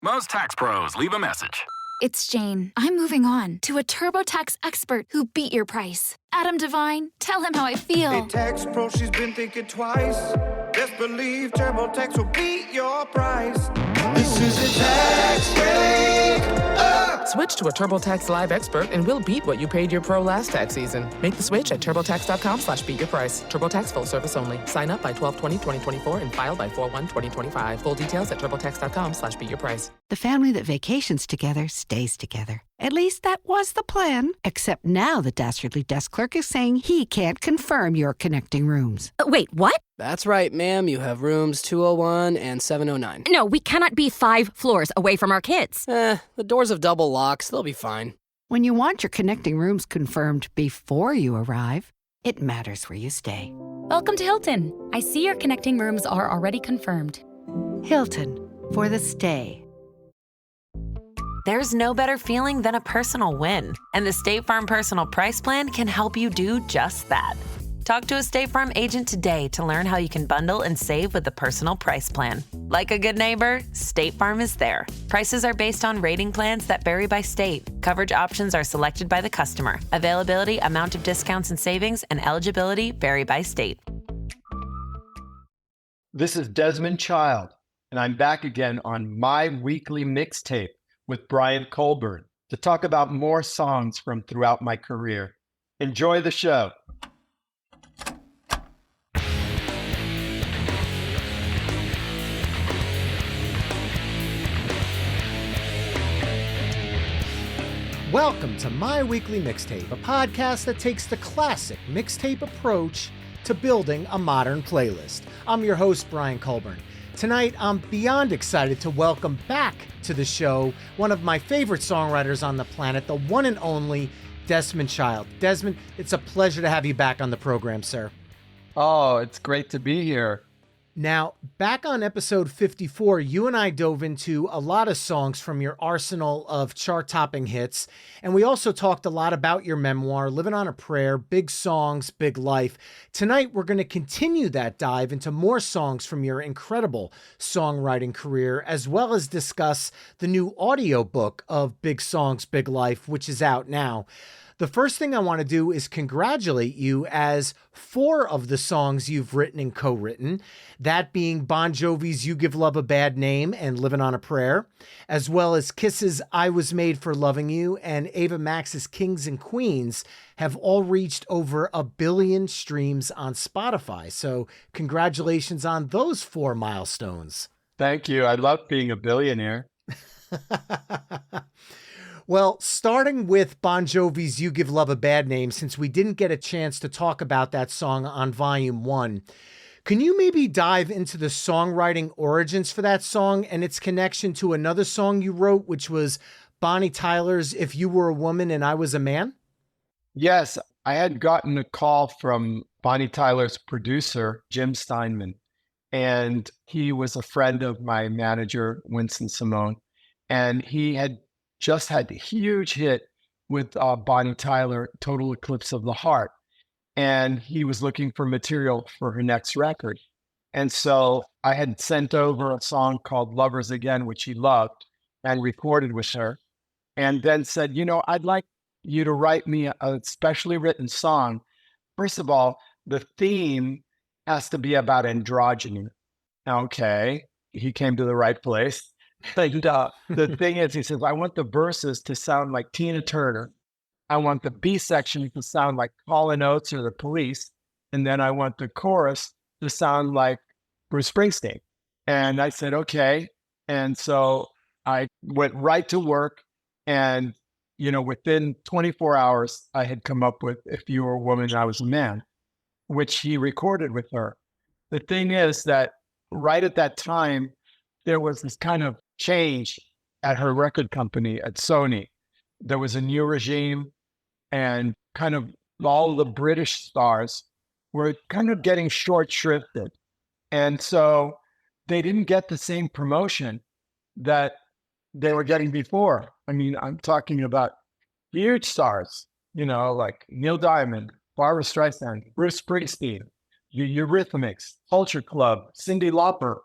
Most tax pros leave a message. It's Jane. I'm moving on to a TurboTax expert who beat your price. Adam Devine, tell him how I feel. Hey, tax pro, she's been thinking twice. Best believe TurboTax will beat your price. This is a tax break. Switch to a TurboTax Live expert and we'll beat what you paid your pro last tax season. Make the switch at TurboTax.com/beatyourprice. TurboTax full service only. Sign up by 12/20/2024 and file by 4/1/2025. Full details at TurboTax.com/beatyourprice. The family that vacations together stays together. At least that was the plan. Except now the dastardly desk clerk is saying he can't confirm your connecting rooms. Wait, what? That's right, ma'am. You have rooms 201 and 709. No, we cannot be 5 floors away from our kids. The doors have double locks. They'll be fine. When you want your connecting rooms confirmed before you arrive, it matters where you stay. Welcome to Hilton. I see your connecting rooms are already confirmed. Hilton, for the stay. There's no better feeling than a personal win, and the State Farm Personal Price Plan can help you do just that. Talk to a State Farm agent today to learn how you can bundle and save with the Personal Price Plan. Like a good neighbor, State Farm is there. Prices are based on rating plans that vary by state. Coverage options are selected by the customer. Availability, amount of discounts and savings, and eligibility vary by state. This is Desmond Child, and I'm back again on my weekly mixtape with Brian Colburn to talk about more songs from throughout my career. Enjoy the show. Welcome to My Weekly Mixtape, a podcast that takes the classic mixtape approach to building a modern playlist. I'm your host, Brian Colburn. Tonight, I'm beyond excited to welcome back to the show one of my favorite songwriters on the planet, the one and only Desmond Child. Desmond, it's a pleasure to have you back on the program, sir. Oh, it's great to be here. Now, back on episode 54, you and I dove into a lot of songs from your arsenal of chart-topping hits, and we also talked a lot about your memoir, Livin On A Prayer, Big Songs, Big Life. Tonight, we're going to continue that dive into more songs from your incredible songwriting career, as well as discuss the new audiobook of Big Songs, Big Life, which is out now. The first thing I want to do is congratulate you, as 4 of the songs you've written and co-written, that being Bon Jovi's You Give Love a Bad Name and Livin On A Prayer, as well as Kiss's I Was Made for Loving You and Ava Max's Kings and Queens, have all reached over 1 billion streams on Spotify. So congratulations on those 4 milestones. Thank you. I love being a billionaire. Well, starting with Bon Jovi's You Give Love a Bad Name, since we didn't get a chance to talk about that song on Volume 1, can you maybe dive into the songwriting origins for that song and its connection to another song you wrote, which was Bonnie Tyler's If You Were a Woman and I Was a Man? Yes, I had gotten a call from Bonnie Tyler's producer, Jim Steinman, and he was a friend of my manager, Winston Simone, and he had just had a huge hit with Bonnie Tyler, Total Eclipse of the Heart. And he was looking for material for her next record. And so I had sent over a song called Lovers Again, which he loved, and recorded with her. And then said, I'd like you to write me a specially written song. First of all, the theme has to be about androgyny. Okay, he came to the right place. And the thing is, he says, I want the verses to sound like Tina Turner. I want the B section to sound like Hall & Oates or the Police. And then I want the chorus to sound like Bruce Springsteen. And I said, okay. And so I went right to work. And, within 24 hours, I had come up with If You Were a Woman, I Was a Man, which he recorded with her. The thing is that right at that time, there was this kind of change at her record company, at Sony. There was a new regime, and kind of all the British stars were kind of getting short shrifted. And so they didn't get the same promotion that they were getting before. I mean, I'm talking about huge stars, like Neil Diamond, Barbra Streisand, Bruce Springsteen, the Eurythmics, Culture Club, Cyndi Lauper.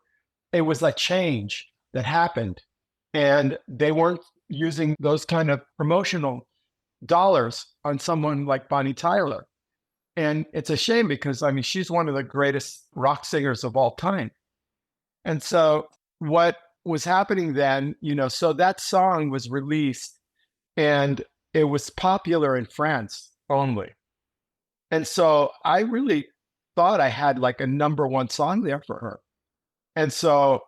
It was a change that happened. And they weren't using those kind of promotional dollars on someone like Bonnie Tyler. And it's a shame because, I mean, she's one of the greatest rock singers of all time. And so what was happening then, so that song was released and it was popular in France only. And so I really thought I had like a number one song there for her. And so,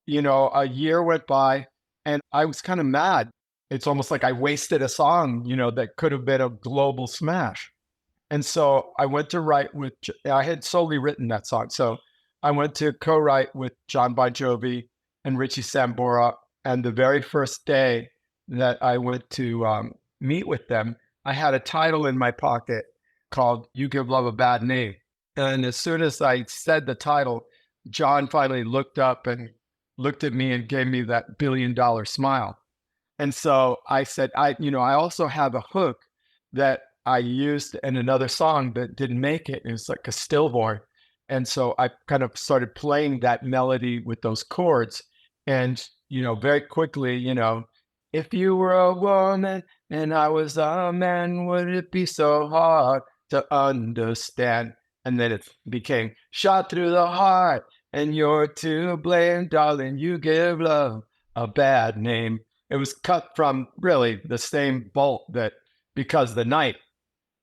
a year went by and I was kind of mad. It's almost like I wasted a song, that could have been a global smash. And so I went to write I had solely written that song. So I went to co-write with John Bon Jovi and Richie Sambora. And the very first day that I went to meet with them, I had a title in my pocket called You Give Love a Bad Name. And as soon as I said the title, John finally looked up and looked at me and gave me that $1 billion smile. And so I said, I also have a hook that I used in another song that didn't make it. It was like a stillborn. And so I kind of started playing that melody with those chords. And, very quickly, if you were a woman and I was a man, would it be so hard to understand? And then it became shot through the heart and you're to blame, darling, you give love a bad name. It was cut from really the same bolt that Because the Night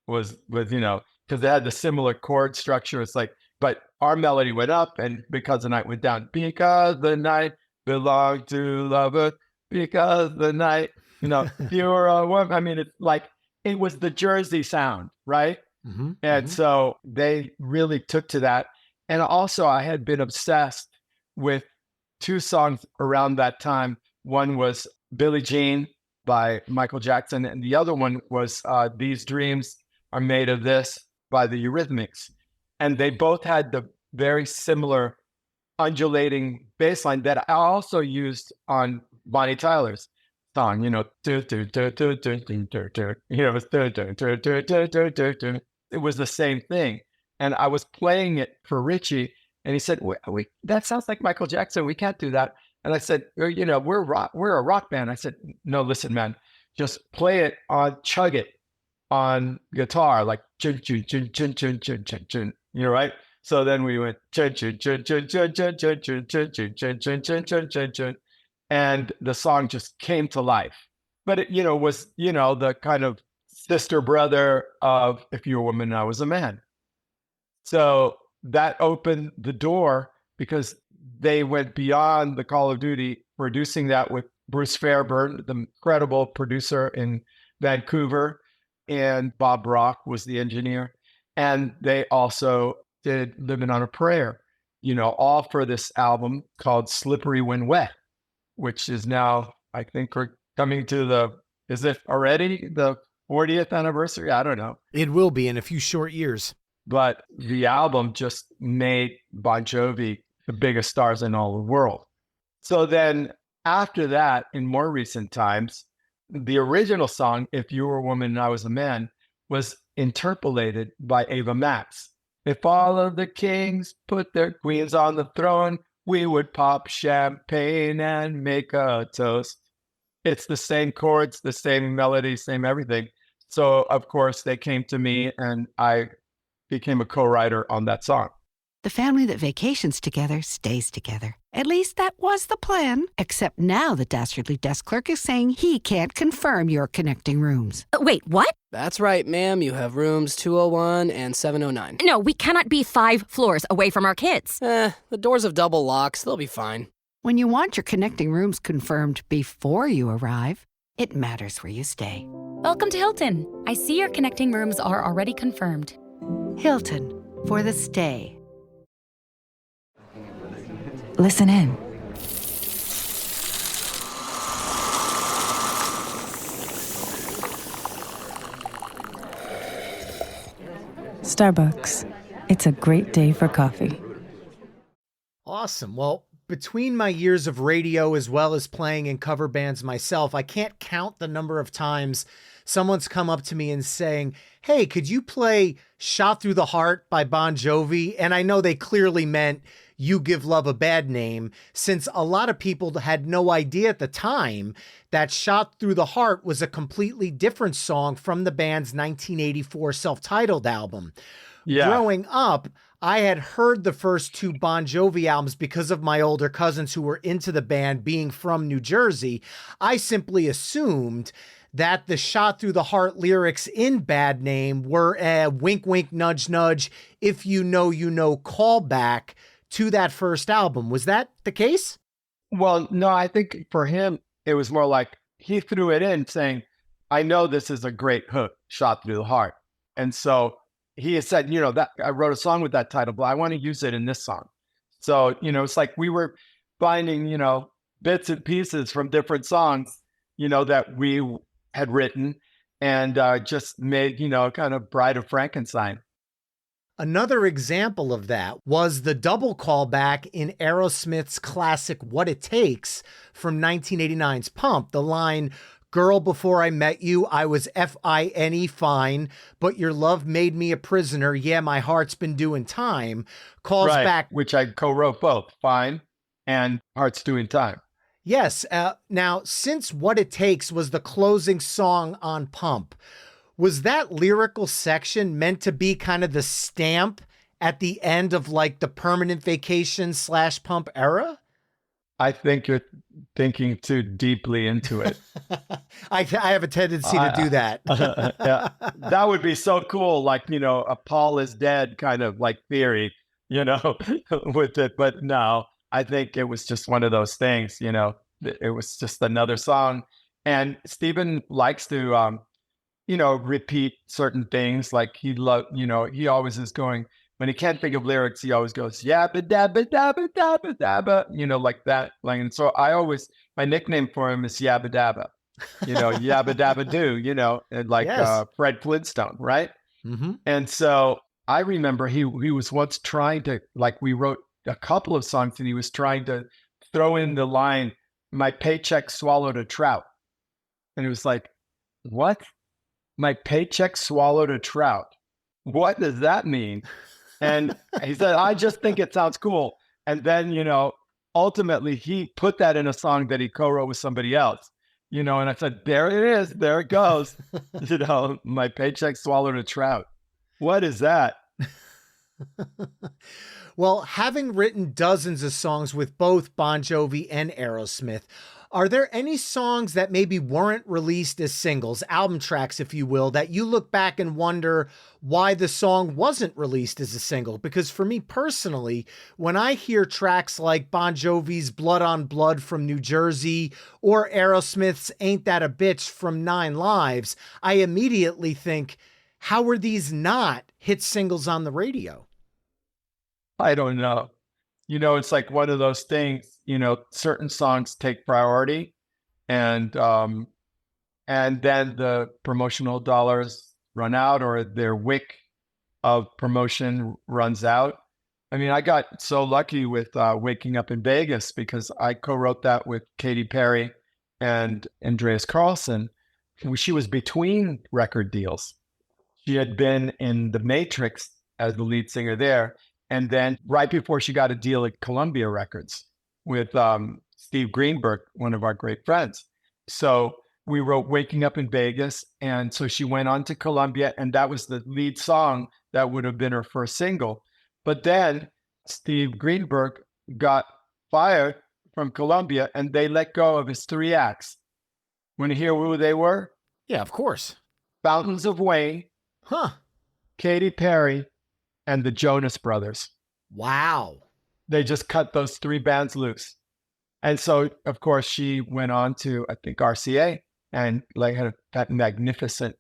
was because they had the similar chord structure. It's like, but our melody went up and Because the Night went down. Because the night belonged to lovers, because the night, if you were a woman. I mean, it's like, it was the Jersey sound, right? Mm-hmm. And so they really took to that. And also I had been obsessed with two songs around that time. One was Billie Jean by Michael Jackson. And the other one was These Dreams Are Made of This by the Eurythmics. And they both had the very similar undulating bass line that I also used on Bonnie Tyler's song, it was the same thing. And I was playing it for Richie and he said, that sounds like Michael Jackson. We can't do that. And I said, we're a rock band. I said, no, listen, man, just play it chug it on guitar, like chun, chun, chun, chun, chun, chun, chun, chun, right? So then we went chun, chun, chun, chun, chun, chun, chun, chun, chun, chun, chun, chun, chun, chun, chun, chun, and the song just came to life. But it, was, the kind of sister brother of If You Were a Woman and I Was a Man. So that opened the door because they went beyond the Call of Duty, producing that with Bruce Fairburn, the incredible producer in Vancouver, and Bob Rock was the engineer. And they also did Livin On A Prayer, all for this album called Slippery When Wet, which is now, I think we're coming to is it already the 40th anniversary? I don't know. It will be in a few short years. But the album just made Bon Jovi the biggest stars in all the world. So then after that, in more recent times, the original song, If You Were a Woman and I Was a Man, was interpolated by Ava Max. If all of the kings put their queens on the throne, we would pop champagne and make a toast. It's the same chords, the same melody, same everything. So, of course, they came to me and I became a co-writer on that song. The family that vacations together stays together. At least that was the plan. Except now the dastardly desk clerk is saying he can't confirm your connecting rooms. Wait, what? That's right, ma'am. You have rooms 201 and 709. No, we cannot be 5 floors away from our kids. The doors have double locks. They'll be fine. When you want your connecting rooms confirmed before you arrive, it matters where you stay. Welcome to Hilton. I see your connecting rooms are already confirmed. Hilton, for the stay. Listen in. Starbucks. It's a great day for coffee. Awesome. Well, between my years of radio as well as playing in cover bands myself, I can't count the number of times someone's come up to me and saying, hey, could you play Shot Through the Heart by Bon Jovi? And I know they clearly meant You Give Love a Bad Name, since a lot of people had no idea at the time that Shot Through the Heart was a completely different song from the band's 1984 self-titled album. Yeah. Growing up, I had heard the first two Bon Jovi albums because of my older cousins who were into the band being from New Jersey. I simply assumed that the Shot Through the Heart lyrics in Bad Name were a wink, wink, nudge, nudge, if you know, callback to that first album. Was that the case? Well, no, I think for him, it was more like he threw it in saying, I know this is a great hook, Shot Through the Heart. And so he had said, that I wrote a song with that title, but I want to use it in this song. So, it's like we were finding, bits and pieces from different songs, that we had written and just made, kind of Bride of Frankenstein. Another example of that was the double callback in Aerosmith's classic What It Takes from 1989's Pump. The line, girl, before I met you, I was F-I-N-E fine, but your love made me a prisoner. Yeah, my heart's been doing time. Calls back. Which I co-wrote both, Fine and Heart's Doing Time. Yes. Now, since What It Takes was the closing song on Pump, was that lyrical section meant to be kind of the stamp at the end of like the Permanent Vacation / Pump era? I think you're thinking too deeply into it. I have a tendency to do that. Yeah. That would be so cool. Like, a Paul is dead kind of like theory, with it. But no, I think it was just one of those things, it was just another song. And Stephen likes to, repeat certain things. Like he always is going, when he can't think of lyrics, he always goes, yabba dabba dabba dabba dabba, like that. And so my nickname for him is Yabba Dabba, yabba dabba do, and like yes. Fred Flintstone, right? Mm-hmm. And so I remember he was once trying to, like, we wrote a couple of songs and he was trying to throw in the line, my paycheck swallowed a trout. And it was like, what? My paycheck swallowed a trout. What does that mean? And he said, I just think it sounds cool. And then, ultimately he put that in a song that he co-wrote with somebody else, and I said, there it is. There it goes. My paycheck swallowed a trout. What is that? Well, having written dozens of songs with both Bon Jovi and Aerosmith, are there any songs that maybe weren't released as singles, album tracks, if you will, that you look back and wonder why the song wasn't released as a single? Because for me personally, when I hear tracks like Bon Jovi's Blood on Blood from New Jersey or Aerosmith's Ain't That a Bitch from 9 Lives, I immediately think, how were these not hit singles on the radio? I don't know. It's like one of those things, certain songs take priority and then the promotional dollars run out or their wick of promotion runs out. I mean, I got so lucky with Waking Up in Vegas because I co-wrote that with Katy Perry and Andreas Carlson. She was between record deals. She had been in The Matrix as the lead singer there. And then right before she got a deal at Columbia Records with Steve Greenberg, one of our great friends. So we wrote Waking Up in Vegas. And so she went on to Columbia, and that was the lead song that would have been her first single. But then Steve Greenberg got fired from Columbia, and they let go of his 3 acts. Want to hear who they were? Yeah, of course. Fountains of Wayne, Katy Perry, and the Jonas Brothers. Wow. They just cut those 3 bands loose. And so, of course, she went on to, I think, RCA and like had a magnificent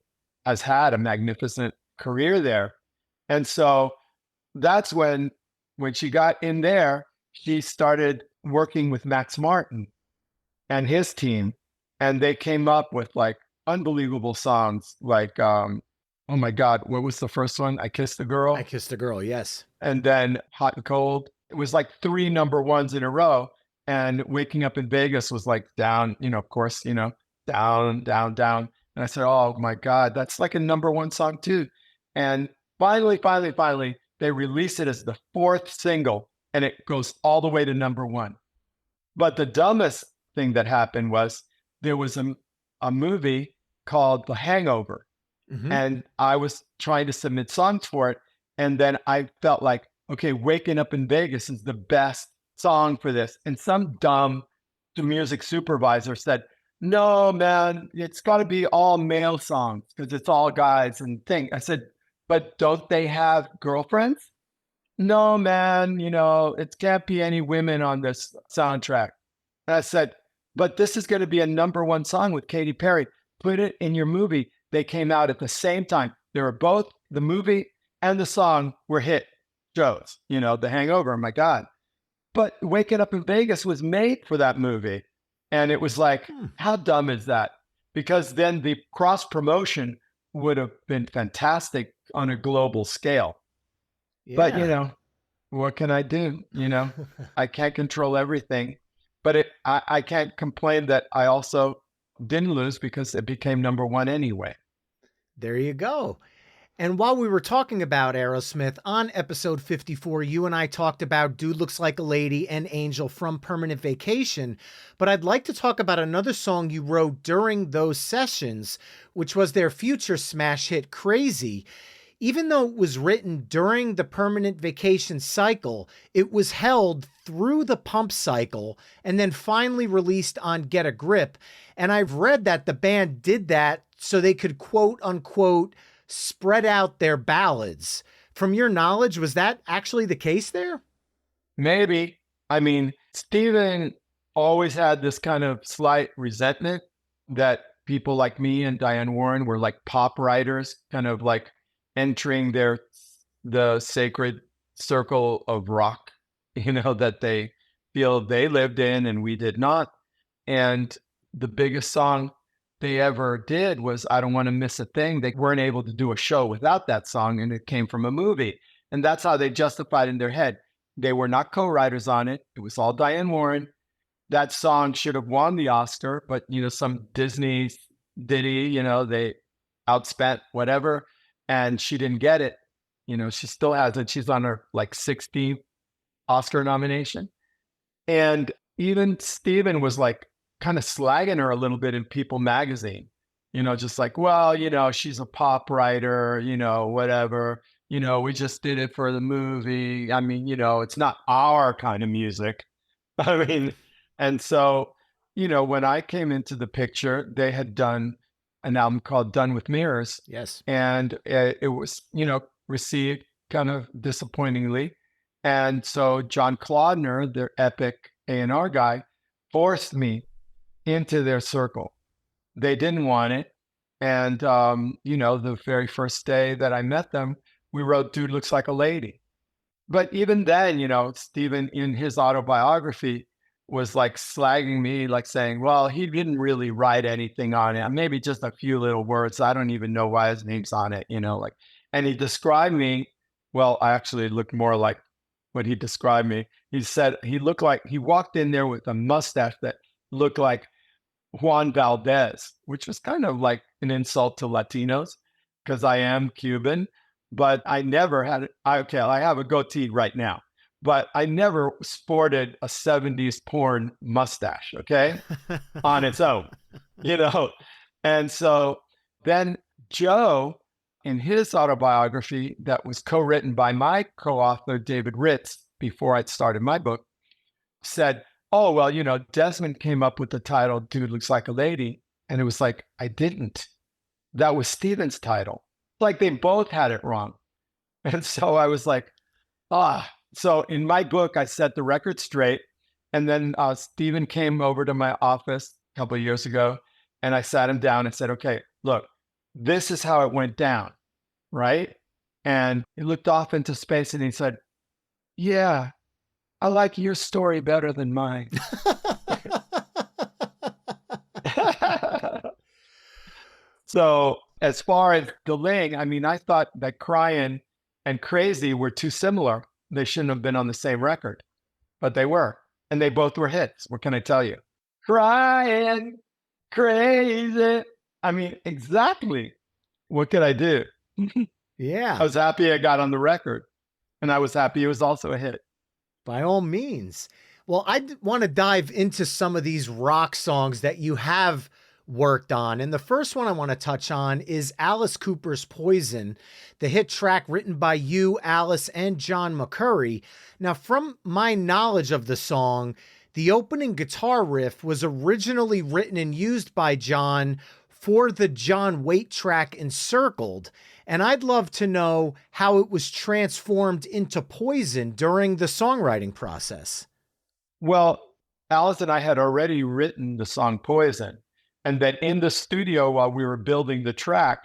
career there. And so that's when she got in there, she started working with Max Martin and his team. And they came up with like unbelievable songs like, oh my God, what was the first one? I Kissed a Girl. I Kissed a Girl, yes. And then Hot and Cold. It was like 3 number ones in a row. And Waking Up in Vegas was like down, of course, down, down, down. And I said, oh my God, that's like a number one song too. And finally, they released it as the fourth single and it goes all the way to number one. But the dumbest thing that happened was there was a movie called The Hangover. And I was trying to submit songs for it. And then I felt like, okay, Waking Up in Vegas is the best song for this. And some dumb music supervisor said, no, man, it's got to be all male songs because it's all guys and thing. I said, but don't they have girlfriends? No, man, it can't be any women on this soundtrack. And I said, but this is going to be a number one song with Katy Perry. Put it in your movie. They came out at the same time. They were both, the movie and the song were hit shows, The Hangover, my God. But Waking Up in Vegas was made for that movie. And it was like, how dumb is that? Because then the cross promotion would have been fantastic on a global scale. Yeah. But, what can I do? I can't control everything. But I can't complain that I also didn't lose because it became number one anyway. There you go. And while we were talking about Aerosmith, on episode 54, you and I talked about Dude Looks Like a Lady and Angel from Permanent Vacation. But I'd like to talk about another song you wrote during those sessions, which was their future smash hit, Crazy. Even though it was written during the Permanent Vacation cycle, it was held through the Pump cycle and then finally released on Get a Grip. And I've read that the band did that so they could quote unquote spread out their ballads. From your knowledge, was that actually the case there? Maybe. I mean, Steven always had this kind of slight resentment that people like me and Diane Warren were like pop writers, kind of like entering the sacred circle of rock, that they feel they lived in and we did not. And the biggest song they ever did was I Don't Want to Miss a Thing. They weren't able to do a show without that song, and it came from a movie. And that's how they justified in their head. They were not co-writers on it. It was all Diane Warren. That song should have won the Oscar, but some Disney ditty, they outspent whatever, and she didn't get it. She still has it. She's on her 60th Oscar nomination. And even Steven was kind of slagging her a little bit in People magazine, just like, well, she's a pop writer, whatever, we just did it for the movie. I mean, it's not our kind of music. I mean, and so, when I came into the picture, they had done an album called Done with Mirrors. Yes. And it was, received kind of disappointingly. And so John Claudner, their epic A&R guy, forced me into their circle. They didn't want it. And, the very first day that I met them, we wrote Dude Looks Like a Lady. But even then, Steven in his autobiography was slagging me, saying, well, he didn't really write anything on it. Maybe just a few little words. I don't even know why his name's on it, and he described me. Well, I actually looked more like what he described me. He said he looked like he walked in there with a mustache that looked like Juan Valdez, which was kind of like an insult to Latinos because I am Cuban, but I never had I have a goatee right now, but I never sported a 70s porn mustache, on its own, And so then Joe, in his autobiography that was co-written by my co-author, David Ritz, before I started my book, said, oh, well, Desmond came up with the title, Dude Looks Like a Lady. And it was like, I didn't. That was Steven's title. They both had it wrong. And so I was like, So in my book, I set the record straight. And then Steven came over to my office a couple of years ago, and I sat him down and said, okay, look, this is how it went down, right? And he looked off into space and he said, yeah, I like your story better than mine. So as far as delaying, I mean, I thought that Crying and Crazy were too similar. They shouldn't have been on the same record, but they were. And they both were hits. What can I tell you? Crying, crazy. I mean, exactly. What could I do? Yeah. I was happy I got on the record, and I was happy it was also a hit. By all means. Well, I want to dive into some of these rock songs that you have worked on. And the first one I want to touch on is Alice Cooper's Poison, the hit track written by you, Alice, and John McCurry. Now, from my knowledge of the song, the opening guitar riff was originally written and used by John for the John Waite track Encircled. And I'd love to know how it was transformed into Poison during the songwriting process. Well, Alice and I had already written the song Poison. And then in the studio while we were building the track,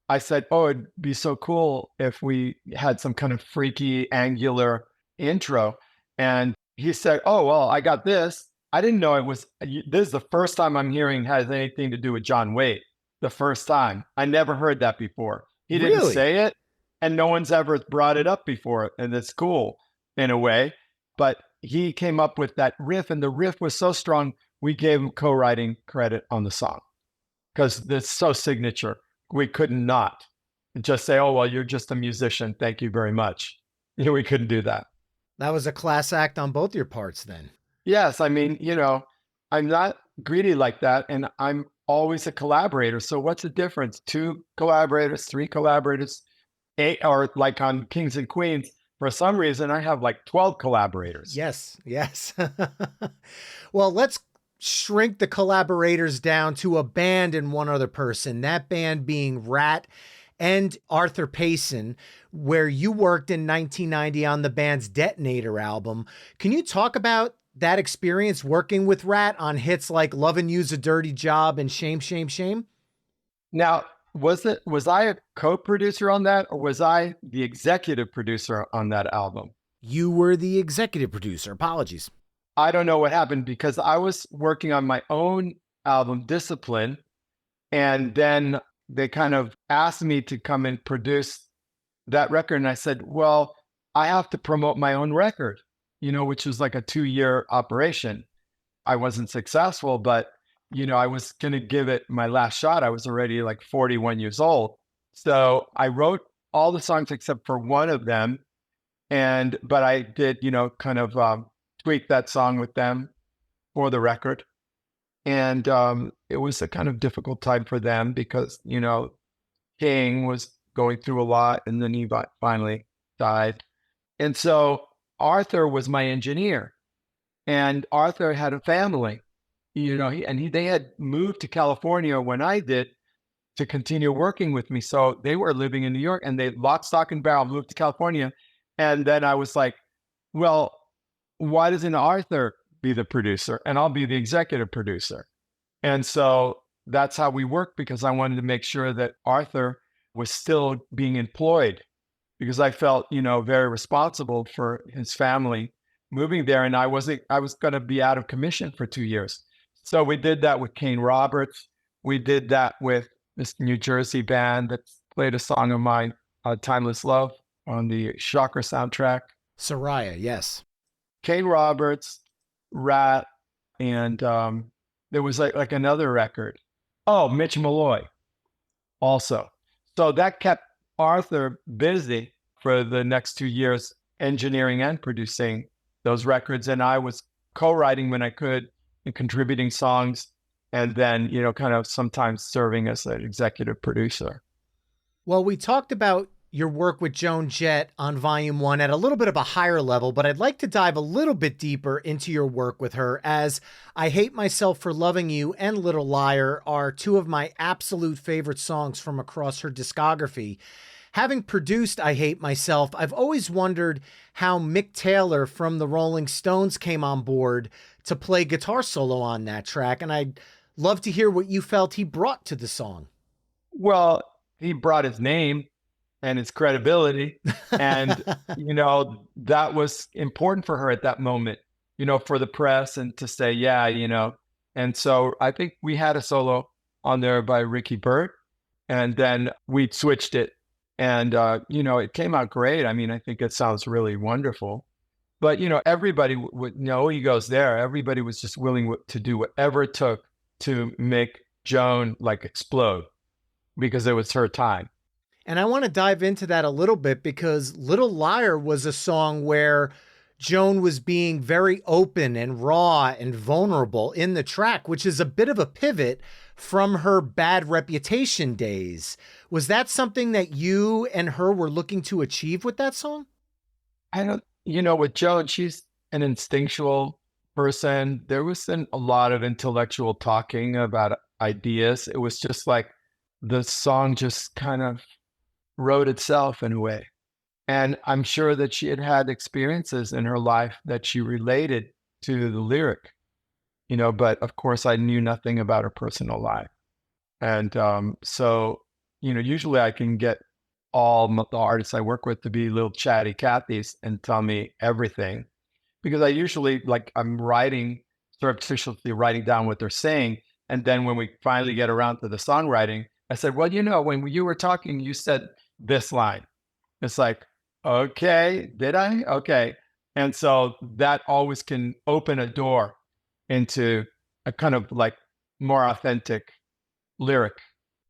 I said, oh, it'd be so cool if we had some kind of freaky, angular intro. And he said, oh, well, I got this. I didn't know it was, this is the first time I'm hearing it has anything to do with John Waite. The first time. I never heard that before. He didn't say it, and no one's ever brought it up before. And it's cool in a way. But he came up with that riff, and the riff was so strong, we gave him co-writing credit on the song because it's so signature. We could not just say, oh, well, you're just a musician. Thank you very much. We couldn't do that. That was a class act on both your parts then. Yes. I mean, I'm not greedy like that. And I'm always a collaborator. So what's the difference? 2 collaborators, 3 collaborators, 8, or like on Kings and Queens, for some reason, I have like 12 collaborators. Yes. Well, let's shrink the collaborators down to a band and one other person, that band being Ratt and Arthur Payson, where you worked in 1990 on the band's Detonator album. Can you talk about that experience working with Ratt on hits like Lovin' You's a Dirty Job and Shame, Shame, Shame? Now, was I a co-producer on that, or was I the executive producer on that album? You were the executive producer. Apologies. I don't know what happened because I was working on my own album, Discipline, and then they kind of asked me to come and produce that record. And I said, well, I have to promote my own record, which was like a 2-year operation. I wasn't successful, but, I was going to give it my last shot. I was already like 41 years old. So I wrote all the songs except for one of them. But I did, kind of tweak that song with them for the record. And it was a kind of difficult time for them because, King was going through a lot and then he finally died. And so Arthur was my engineer, and Arthur had a family, they had moved to California when I did to continue working with me. So they were living in New York, and they lock, stock, and barrel moved to California. And then I was like, well, why doesn't Arthur be the producer and I'll be the executive producer? And so that's how we worked, because I wanted to make sure that Arthur was still being employed, because I felt, very responsible for his family moving there. And I was going to be out of commission for 2 years. So we did that with Kane Roberts. We did that with this New Jersey band that played a song of mine, Timeless Love, on the Shocker soundtrack. Soraya, yes. Kane Roberts, Ratt, and there was like another record. Oh, Mitch Malloy also. So that kept Arthur busy for the next 2 years, engineering and producing those records. And I was co-writing when I could and contributing songs, and then, kind of sometimes serving as an executive producer. Well, we talked about your work with Joan Jett on Volume 1 at a little bit of a higher level, but I'd like to dive a little bit deeper into your work with her, as I Hate Myself for Loving You and Little Liar are 2 of my absolute favorite songs from across her discography. Having produced I Hate Myself, I've always wondered how Mick Taylor from the Rolling Stones came on board to play guitar solo on that track, and I'd love to hear what you felt he brought to the song. Well, he brought his name and his credibility. And, that was important for her at that moment, for the press and to say, yeah, And so I think we had a solo on there by Ricky Burt, and then we switched it. And, it came out great. I mean, I think it sounds really wonderful. But, everybody would know he goes there. Everybody was just willing to do whatever it took to make Joan like explode because it was her time. And I want to dive into that a little bit because Little Liar was a song where Joan was being very open and raw and vulnerable in the track, which is a bit of a pivot from her Bad Reputation days. Was that something that you and her were looking to achieve with that song? With Joan, she's an instinctual person. There wasn't a lot of intellectual talking about ideas. It was just like the song just kind of wrote itself in a way. And I'm sure that she had had experiences in her life that she related to the lyric, but of course I knew nothing about her personal life. And so, usually I can get all the artists I work with to be little chatty Cathys and tell me everything, because I usually I'm writing, surreptitiously writing down what they're saying. And then when we finally get around to the songwriting, I said, well, when you were talking, you said this line. It's like, okay, did I? Okay. And so that always can open a door into a kind of more authentic lyric.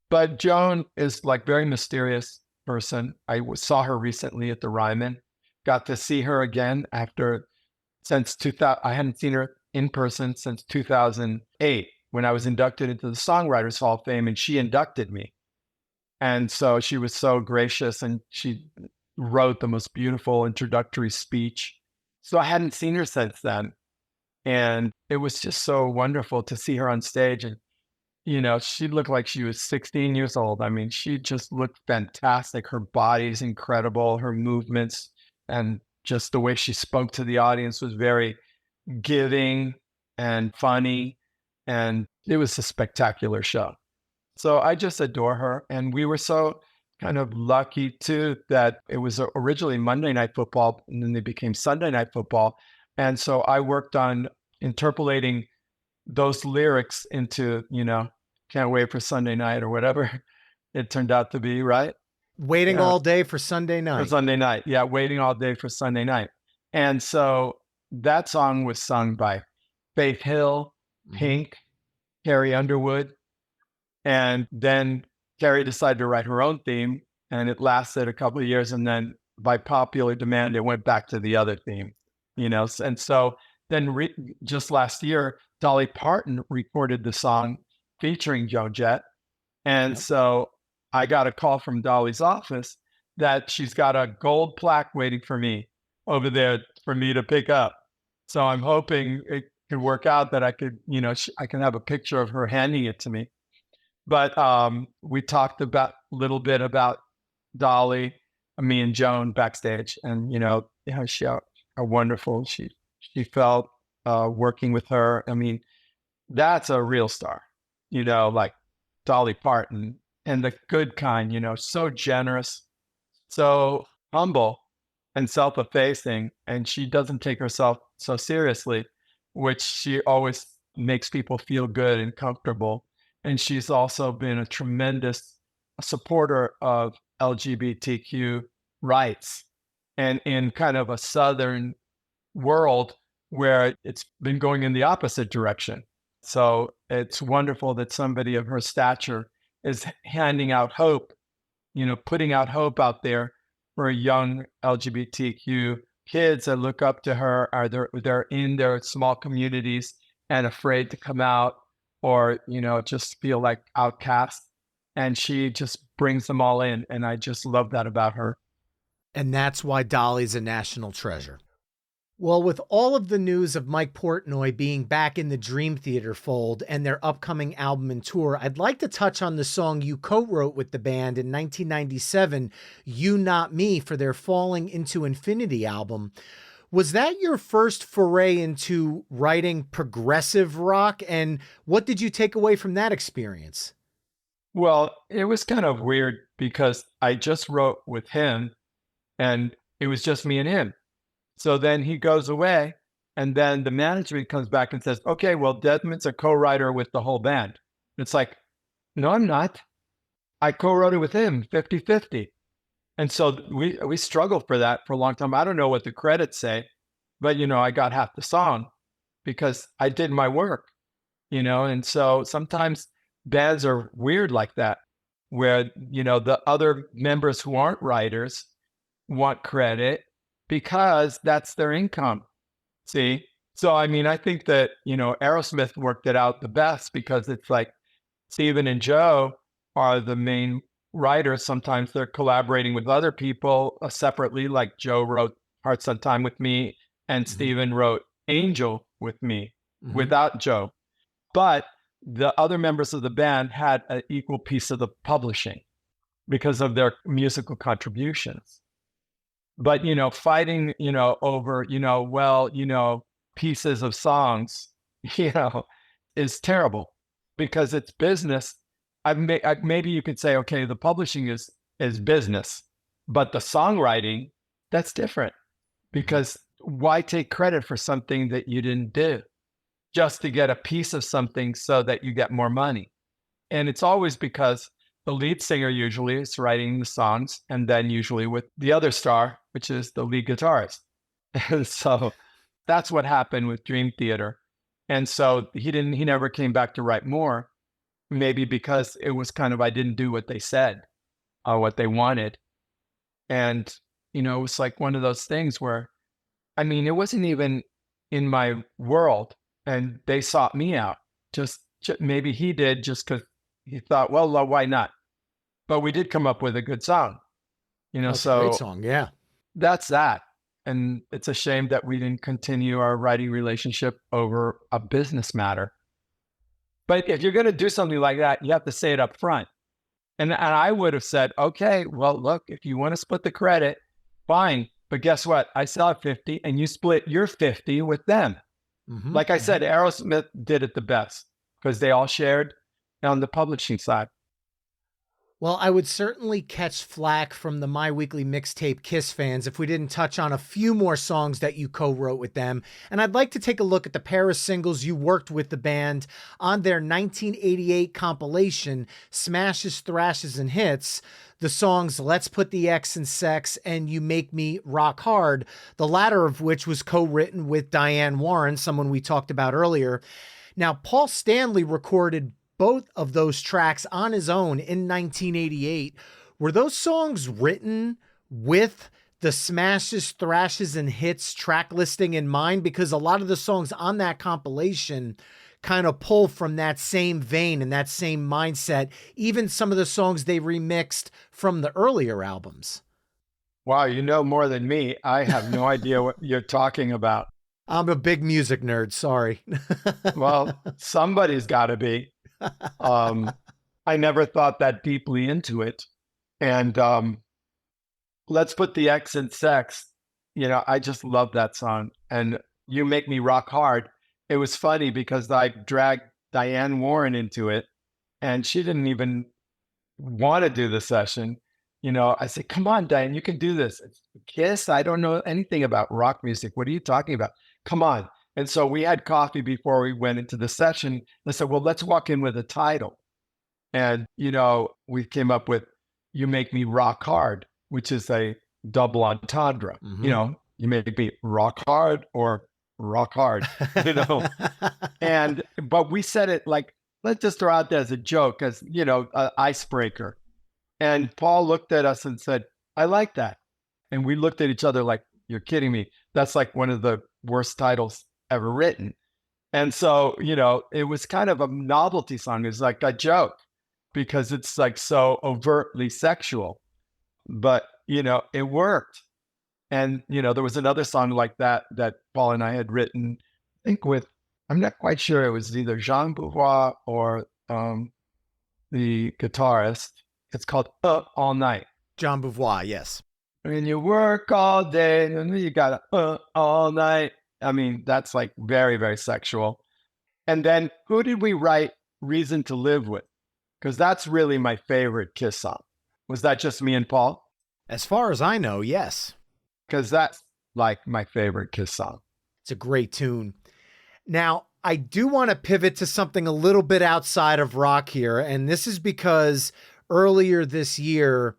But Joan is very mysterious person. I saw her recently at the Ryman, got to see her again since 2000. I hadn't seen her in person since 2008 when I was inducted into the Songwriters Hall of Fame, and she inducted me. And so she was so gracious, and she wrote the most beautiful introductory speech. So I hadn't seen her since then. And it was just so wonderful to see her on stage. And, she looked like she was 16 years old. I mean, she just looked fantastic. Her body's incredible, her movements, and just the way she spoke to the audience was very giving and funny. And it was a spectacular show. So I just adore her. And we were so kind of lucky too that it was originally Monday Night Football, and then they became Sunday Night Football. And so I worked on interpolating those lyrics into, Can't Wait for Sunday Night or whatever it turned out to be, right? Waiting all day for Sunday night. For Sunday night. Yeah, waiting all day for Sunday night. And so that song was sung by Faith Hill, Pink, Carrie Underwood. And then Carrie decided to write her own theme, and it lasted a couple of years. And then by popular demand, it went back to the other theme, And so then just last year, Dolly Parton recorded the song featuring Joan Jett. And so I got a call from Dolly's office that she's got a gold plaque waiting for me over there for me to pick up. So I'm hoping it can work out that I could, I can have a picture of her handing it to me. But we talked a little bit about Dolly, me and Joan backstage, and she are wonderful. She felt working with her. I mean, that's a real star, like Dolly Parton, and the good kind. So generous, so humble, and self-effacing, and she doesn't take herself so seriously, which she always makes people feel good and comfortable. And she's also been a tremendous supporter of LGBTQ rights, and in kind of a Southern world where it's been going in the opposite direction. So it's wonderful that somebody of her stature is handing out hope, putting out hope out there for young LGBTQ kids that look up to her, they're in their small communities and afraid to come out, or, just feel like outcasts. And she just brings them all in. And I just love that about her. And that's why Dolly's a national treasure. Well, with all of the news of Mike Portnoy being back in the Dream Theater fold and their upcoming album and tour, I'd like to touch on the song you co-wrote with the band in 1997, You Not Me, for their Falling Into Infinity album. Was that your first foray into writing progressive rock? And what did you take away from that experience? Well, it was kind of weird because I just wrote with him and it was just me and him. So then he goes away, and then the management comes back and says, okay, well, Desmond's a co-writer with the whole band. It's like, no, I'm not. I co-wrote it with him 50-50. And so we struggled for that for a long time. I don't know what the credits say, but, I got half the song because I did my work, and so sometimes bands are weird like that, where, the other members who aren't writers want credit because that's their income. See? So, I think that, Aerosmith worked it out the best because it's like Steven and Joe are the main writers. Sometimes they're collaborating with other people separately, like Joe wrote Hearts on Time with me and Steven wrote Angel with me without Joe. But the other members of the band had an equal piece of the publishing because of their musical contributions. But, fighting, over, pieces of songs, is terrible because it's business. Maybe you could say, okay, the publishing is business, but the songwriting, that's different, because why take credit for something that you didn't do just to get a piece of something so that you get more money? And it's always because the lead singer usually is writing the songs, and then usually with the other star, which is the lead guitarist. And so that's what happened with Dream Theater. And so he never came back to write more, maybe because it was kind of, I didn't do what they said, what they wanted. And, it was like one of those things where, it wasn't even in my world, and they sought me out. Just maybe he did just because he thought, well, why not? But we did come up with a good song, That's so a great song. Yeah. That's that. And it's a shame that we didn't continue our writing relationship over a business matter. But if you're going to do something like that, you have to say it up front. And I would have said, okay, well, look, if you want to split the credit, fine. But guess what? I still have 50 and you split your 50 with them. Like I said, Aerosmith did it the best because they all shared on the publishing side. Well, I would certainly catch flack from the My Weekly Mixtape Kiss fans if we didn't touch on a few more songs that you co-wrote with them. And I'd like to take a look at the pair of singles you worked with the band on their 1988 compilation, Smashes, Thrashes, and Hits. The songs Let's Put the X in Sex and You Make Me Rock Hard, the latter of which was co-written with Diane Warren, someone we talked about earlier. Now, Paul Stanley recorded both of those tracks on his own in 1988. Were those songs written with the Smashes, Thrashes, and Hits track listing in mind? Because a lot of the songs on that compilation kind of pull from that same vein and that same mindset, even some of the songs they remixed from the earlier albums. Wow, you know more than me. I have no idea what you're talking about. I'm a big music nerd, sorry. Well, somebody's got to be. I never thought that deeply into it. And Let's Put the X in Sex. I just love that song. And You Make Me Rock Hard. It was funny because I dragged Diane Warren into it and she didn't even want to do the session. I said, come on, Diane, you can do this. It's Kiss? I don't know anything about rock music. What are you talking about? Come on. And so we had coffee before we went into the session. I said, well, let's walk in with a title. And, we came up with You Make Me Rock Hard, which is a double entendre. You make me rock hard or rock hard, but we said it like, let's just throw out there as a joke, as, an icebreaker. And Paul looked at us and said, I like that. And we looked at each other like, you're kidding me. That's like one of the worst titles ever written. And so, it was kind of a novelty song. It's like a joke because it's like so overtly sexual, but, it worked. And, there was another song like that Paul and I had written, I think I'm not quite sure. It was either Jean Beauvoir or the guitarist. It's called All Night. Jean Beauvoir, yes. When you work all day and you got all night. That's like very, very sexual. And then who did we write Reason to Live with? Because that's really my favorite Kiss song. Was that just me and Paul? As far as I know, yes. Because that's like my favorite Kiss song. It's a great tune. Now, I do want to pivot to something a little bit outside of rock here. And this is because earlier this year,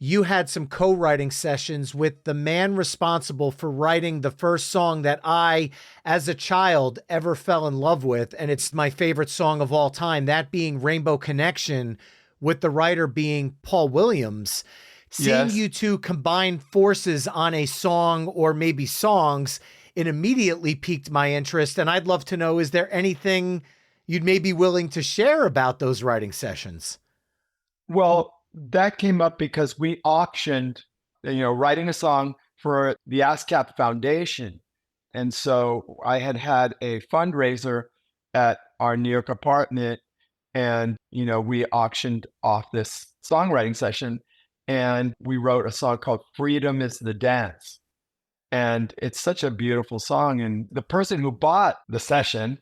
you had some co-writing sessions with the man responsible for writing the first song that I, as a child, ever fell in love with. And it's my favorite song of all time, that being Rainbow Connection, with the writer being Paul Williams. Seeing you two combine forces on a song or maybe songs, it immediately piqued my interest. And I'd love to know, is there anything you'd maybe willing to share about those writing sessions? Well, that came up because we auctioned, writing a song for the ASCAP Foundation. And so I had a fundraiser at our New York apartment, and, we auctioned off this songwriting session, and we wrote a song called Freedom is the Dance. And it's such a beautiful song. And the person who bought the session,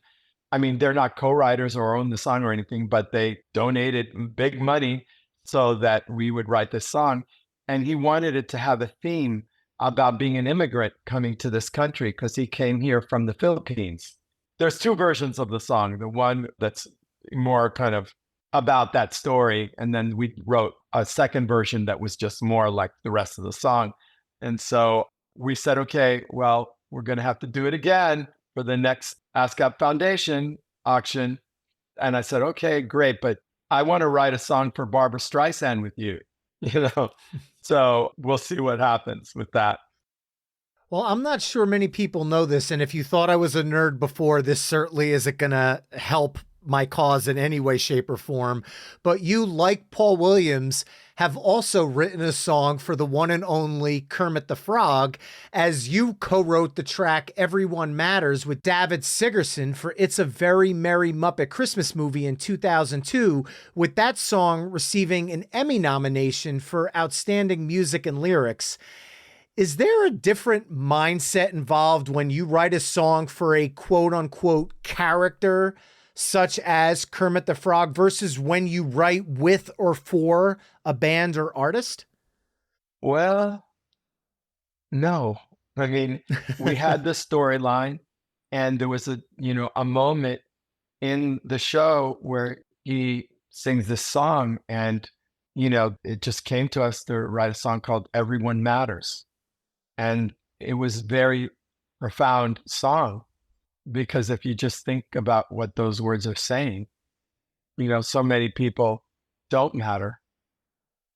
I mean, they're not co-writers or own the song or anything, but they donated big money so that we would write this song. And he wanted it to have a theme about being an immigrant coming to this country because he came here from the Philippines. There's two versions of the song, the one that's more kind of about that story. And then we wrote a second version that was just more like the rest of the song. And so we said, okay, well, we're going to have to do it again for the next ASCAP Foundation auction. And I said, okay, great, but I want to write a song for Barbra Streisand with you, So we'll see what happens with that. Well, I'm not sure many people know this. And if you thought I was a nerd before, this certainly isn't going to help my cause in any way, shape, or form. But you, like Paul Williams, have also written a song for the one and only Kermit the Frog, as you co-wrote the track Everyone Matters with David Sigerson for It's a Very Merry Muppet Christmas Movie in 2002, with that song receiving an Emmy nomination for Outstanding Music and Lyrics. Is there a different mindset involved when you write a song for a quote-unquote character such as Kermit the Frog versus when you write with or for a band or artist? Well, no. I mean, we had the storyline, and there was a moment in the show where he sings this song, and, it just came to us to write a song called Everyone Matters. And it was a very profound song. Because if you just think about what those words are saying, so many people don't matter,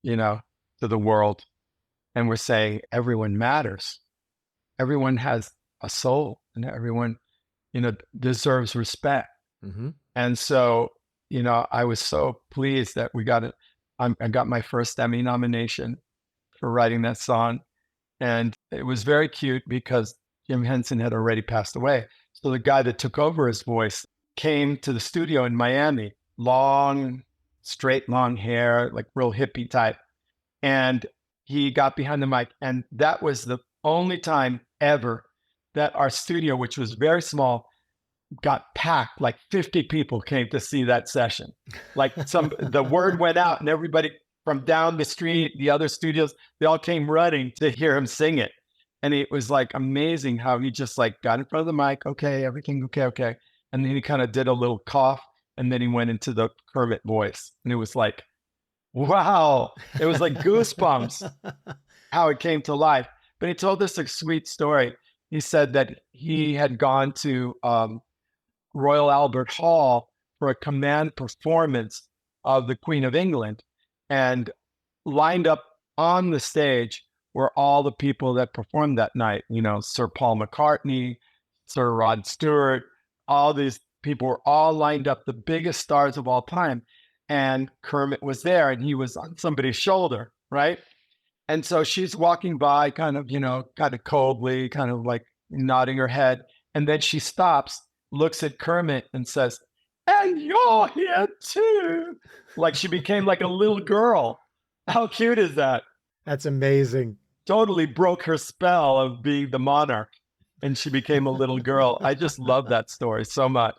to the world. And we're saying everyone matters. Everyone has a soul, and everyone, deserves respect. Mm-hmm. And so, I was so pleased that we got it. I got my first Emmy nomination for writing that song. And it was very cute because Jim Henson had already passed away. So the guy that took over his voice came to the studio in Miami, straight long hair, like real hippie type. And he got behind the mic. And that was the only time ever that our studio, which was very small, got packed. Like 50 people came to see that session. Like the word went out, and everybody from down the street, the other studios, they all came running to hear him sing it. And it was like amazing how he just like got in front of the mic. Okay, everything okay. And then he kind of did a little cough, and then he went into the Kermit voice. And it was like, wow. It was like goosebumps how it came to life. But he told us a sweet story. He said that he had gone to Royal Albert Hall for a command performance of the Queen of England, and lined up on the stage were all the people that performed that night. Sir Paul McCartney, Sir Rod Stewart, all these people were all lined up, the biggest stars of all time. And Kermit was there, and he was on somebody's shoulder, right? And so she's walking by kind of coldly, kind of like nodding her head. And then she stops, looks at Kermit and says, "And you're here too." Like she became like a little girl. How cute is that? That's amazing. Totally broke her spell of being the monarch, and she became a little girl. I just love that story so much.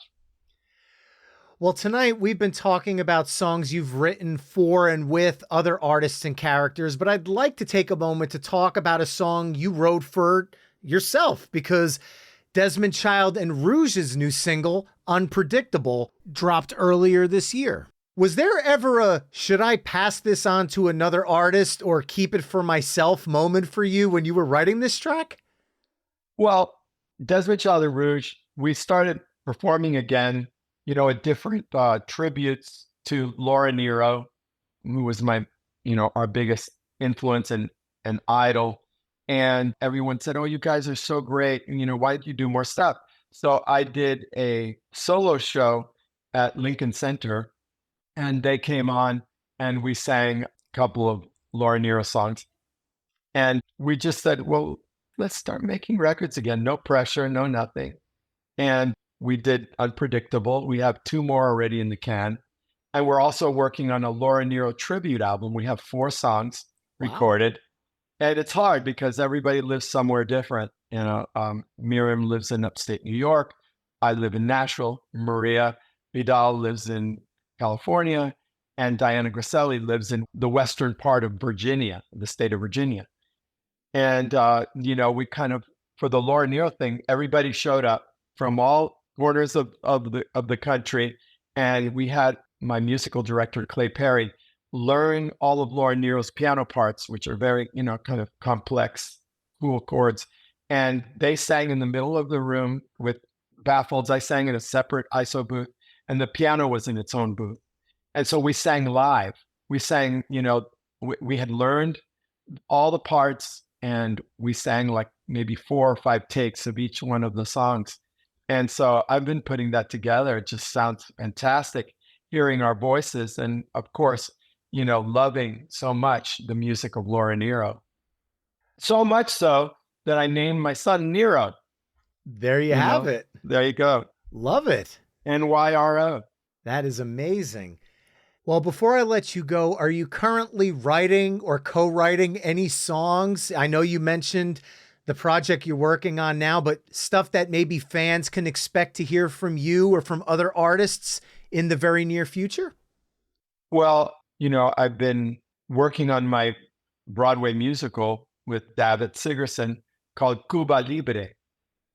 Well, tonight we've been talking about songs you've written for and with other artists and characters, but I'd like to take a moment to talk about a song you wrote for yourself, because Desmond Child Rouge's new single, Unpredictable, dropped earlier this year. Was there ever a, should I pass this on to another artist or keep it for myself moment for you when you were writing this track? Well, Desmond Child Rouge, we started performing again, at different tributes to Laura Nyro, who was our biggest influence and idol. And everyone said, oh, you guys are so great. And, why don't you do more stuff? So I did a solo show at Lincoln Center, and they came on and we sang a couple of Laura Nyro songs. And we just said, well, let's start making records again. No pressure, no nothing. And we did Unpredictable. We have 2 more already in the can. And we're also working on a Laura Nyro tribute album. We have 4 songs recorded. And it's hard because everybody lives somewhere different. Miriam lives in upstate New York. I live in Nashville. Maria Vidal lives in California. And Diana Griselli lives in the western part of Virginia, the state of Virginia. And, we kind of, for the Laura Nyro thing, everybody showed up from all corners of the country. And we had my musical director, Clay Perry, learn all of Laura Nyro's piano parts, which are very, kind of complex, cool chords. And they sang in the middle of the room with baffles. I sang in a separate ISO booth, and the piano was in its own booth. And so we sang live. We sang, we had learned all the parts, and we sang like maybe 4 or 5 takes of each one of the songs. And so I've been putting that together. It just sounds fantastic hearing our voices. And of course, loving so much the music of Laura Nyro. So much so that I named my son Nero. There you have it. There you go. Love it. NYRO. That is amazing. Well, before I let you go, are you currently writing or co-writing any songs? I know you mentioned the project you're working on now, but stuff that maybe fans can expect to hear from you or from other artists in the very near future? Well, I've been working on my Broadway musical with David Sigerson called Cuba Libre.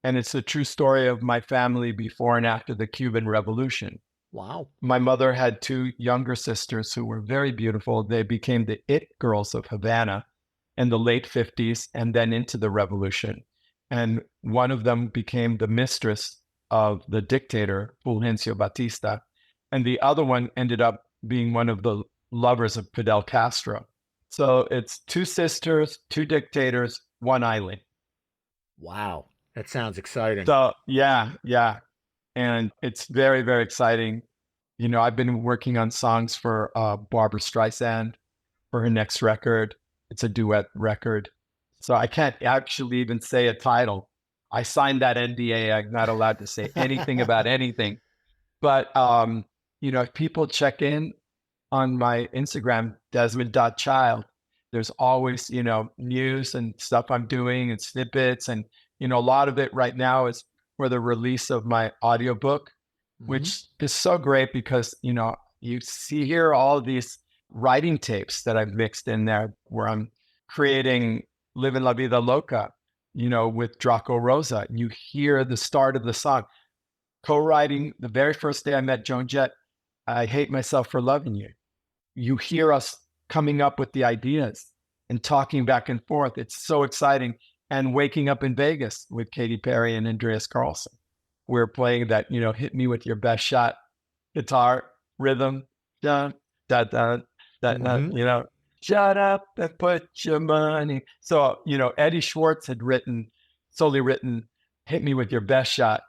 And it's a true story of my family before and after the Cuban Revolution. Wow. My mother had 2 younger sisters who were very beautiful. They became the it girls of Havana in the late 50s and then into the revolution. And one of them became the mistress of the dictator, Fulgencio Batista. And the other one ended up being one of the lovers of Fidel Castro. So it's 2 sisters, 2 dictators, 1 island. Wow. That sounds exciting. So yeah. And it's very, very exciting. I've been working on songs for Barbra Streisand for her next record. It's a duet record. So I can't actually even say a title. I signed that NDA. I'm not allowed to say anything about anything. But, if people check in on my Instagram, Desmond.child, there's always, news and stuff I'm doing and snippets. And, a lot of it right now is for the release of my audiobook, which is so great because, you see here all of these writing tapes that I've mixed in there where I'm creating Livin La Vida Loca, with Draco Rosa. You hear the start of the song. Co-writing the very first day I met Joan Jett, I Hate Myself for Loving You. You hear us coming up with the ideas and talking back and forth. It's so exciting. And Waking Up in Vegas with Katy Perry and Andreas Carlson. We're playing that, hit me with your best shot guitar rhythm. Da, da, da, da, da, shut up and put your money. So, Eddie Schwartz had solely written Hit Me With Your Best Shot.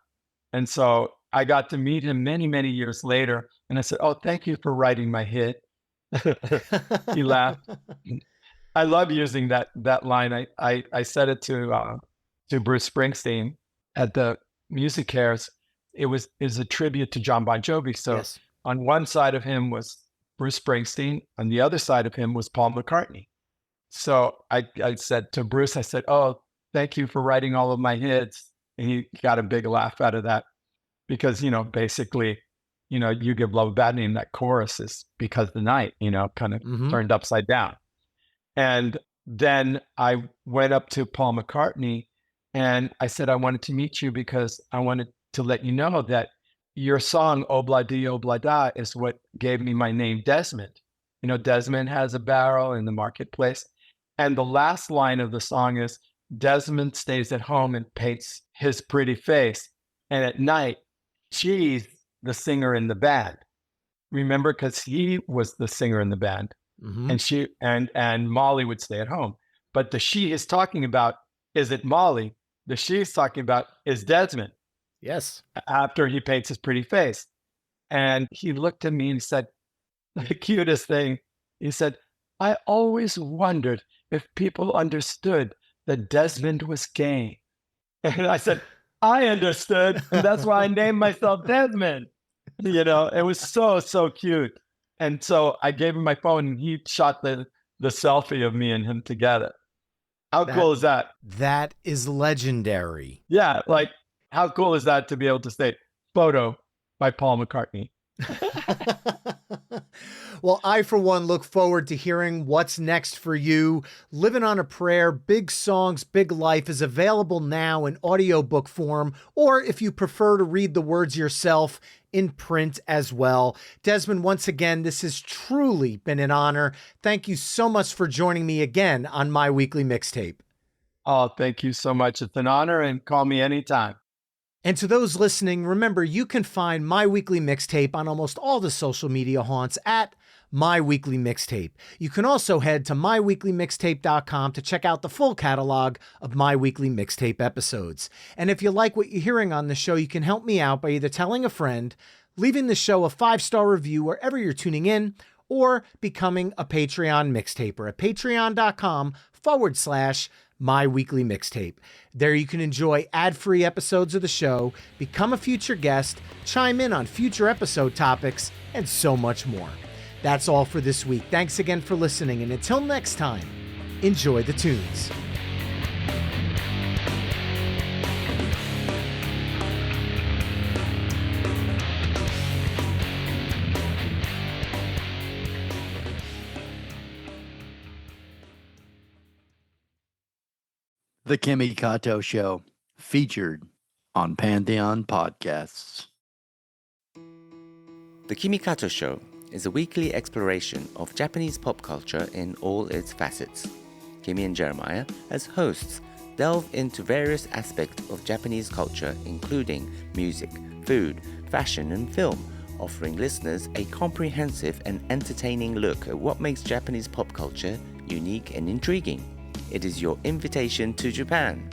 And so I got to meet him many, many years later. And I said, oh, thank you for writing my hit. He laughed. I love using that line. I said it to Bruce Springsteen at the Music Cares. It was a tribute to John Bon Jovi. So yes. On one side of him was Bruce Springsteen. On the other side of him was Paul McCartney. So I said to Bruce, I said, oh, thank you for writing all of my hits. And he got a big laugh out of that because, basically, You Give Love a Bad Name, that chorus is Because the Night, kind of turned upside down. And then I went up to Paul McCartney and I said, I wanted to meet you because I wanted to let you know that, your song, Obla Di Obla Da, is what gave me my name, Desmond. You know, Desmond has a barrel in the marketplace. And the last line of the song is, Desmond stays at home and paints his pretty face. And at night, she's the singer in the band. Remember, because he was the singer in the band. Mm-hmm. And she and Molly would stay at home. But the she is talking about isn't Molly. The she's talking about is Desmond. Yes. After he paints his pretty face. And he looked at me and he said, the cutest thing, he said, I always wondered if people understood that Desmond was gay. And I said, I understood. And that's why I named myself Desmond. You know, it was so cute. And so I gave him my phone and he shot the selfie of me and him together. How cool is that? That is legendary. Yeah, like how cool is that to be able to say photo by Paul McCartney? Well, I, for one, look forward to hearing what's next for you. Livin On A Prayer, Big Songs, Big Life is available now in audiobook form, or if you prefer to read the words yourself, in print as well. Desmond, once again, this has truly been an honor. Thank you so much for joining me again on My Weekly Mixtape. Oh, thank you so much. It's an honor, and call me anytime. And to those listening, remember, you can find My Weekly Mixtape on almost all the social media haunts at My Weekly Mixtape. You can also head to myweeklymixtape.com to check out the full catalog of My Weekly Mixtape episodes. And if you like what you're hearing on the show, you can help me out by either telling a friend, leaving the show a 5-star review wherever you're tuning in, or becoming a Patreon mixtaper at patreon.com/My Weekly Mixtape. There you can enjoy ad-free episodes of the show, become a future guest, chime in on future episode topics, and so much more. That's all for this week. Thanks again for listening, and until next time, enjoy the tunes. The Kimi Kato Show, featured on Pantheon Podcasts. The Kimi Kato Show is a weekly exploration of Japanese pop culture in all its facets. Kimi and Jeremiah, as hosts, delve into various aspects of Japanese culture, including music, food, fashion, and film, offering listeners a comprehensive and entertaining look at what makes Japanese pop culture unique and intriguing. It is your invitation to Japan.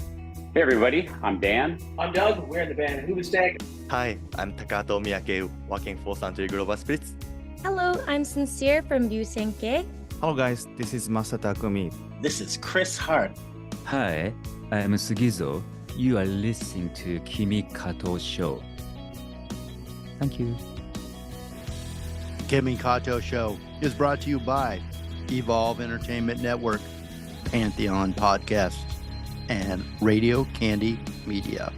Hey everybody, I'm Dan. I'm Doug, we're in the band Hoobastank. Hi, I'm Takato Miyake, working for Suntory Global Spirits. Hello, I'm Sincere from Yusenke. Hello guys, this is Masata Kumi. This is Chris Hart. Hi, I am Sugizo. You are listening to Kimi Kato Show. Thank you. Kimi Kato Show is brought to you by Evolve Entertainment Network, Pantheon Podcasts, and Radio Candy Media.